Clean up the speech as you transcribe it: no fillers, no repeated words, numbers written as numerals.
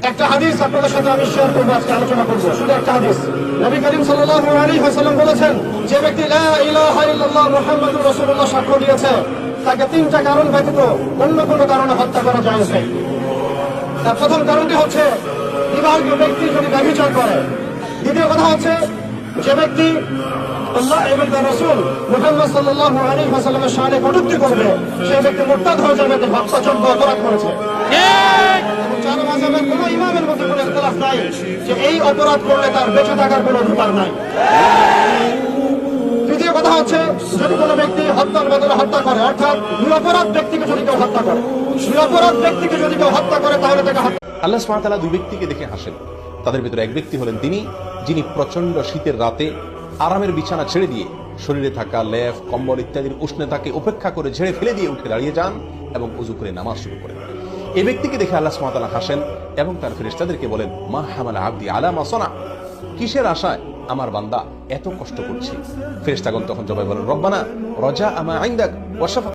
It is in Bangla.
একটা হাদিস আপনাদের সাথে আমি শেয়ার করবো, আজকে আলোচনা করবো। শুধু একটা হাদিস। নবী করিম সাল্লাল্লাহু আলাইহি ওয়াসাল্লাম বলেছেন, যে ব্যক্তি লা ইলাহা ইল্লাল্লাহ মুহাম্মাদুর রাসূলুল্লাহ সাক্ষ্য দিয়েছে, তাকে তিনটা কারণ ব্যতীত অন্য কোনো কারণে হত্যা করা জায়েজ নেই। তার প্রথম কারণটি হচ্ছে বিবাহিত ব্যক্তি যদি ব্যভিচার করে। দ্বিতীয় কথা হচ্ছে যে ব্যক্তি আল্লাহ এবং তার রাসূল মুহাম্মদ সাল্লাল্লাহু আলাইহি ওয়াসাল্লামের শানে কটূক্তি করবে, সেই ব্যক্তি মুরতাদ হয়ে যাবে, হত্যাযোগ্য অপরাধ করেছে। চার মাযহাবের কোনো ইমামের মধ্যে কোনো ইখতিলাফ নাই যে এই অপরাধ করলে তার বেঁচে থাকার কোনো অধিকার নাই। তৃতীয় কথা হচ্ছে যদি কোনো ব্যক্তি হত্যার বদলে হত্যা করে, অর্থাৎ নিরপরাধ ব্যক্তিকে যদি কেউ হত্যা করে, নিরপরাধ ব্যক্তিকে যদি কেউ হত্যা করে, তাহলে তাকে আল্লাহ সুবহানাহু ওয়া তাআলা দুই ব্যক্তিকে দেখে হাসেন। তাদের ভিতরে এক ব্যক্তি হলেন তিনি, যিনি প্রচন্ড শীতের রাতে আরামের বিছানা ছেড়ে দিয়ে শরীরে থাকা লেপ কম্বল ইত্যাদির উষ্ণতাকে উপেক্ষা করে ঝেড়ে ফেলে দিয়ে উঠে দাঁড়িয়ে যান এবং ওযু করে নামাজ শুরু করেন। এই ব্যক্তিকে দেখে আল্লাহ সুবহানাহু ওয়া তাআলা হাসেন এবং তার ফেরেশতাদেরকে বলেন, মা হামালা আবদি আলা মা সানা, কিসের আশায় আমার বান্দা এত কষ্ট করছে? ফেরেশতাগণ তখন জবাব বলেন, রব্বানা রাজা আমা ইনদাক ওয়া শাফা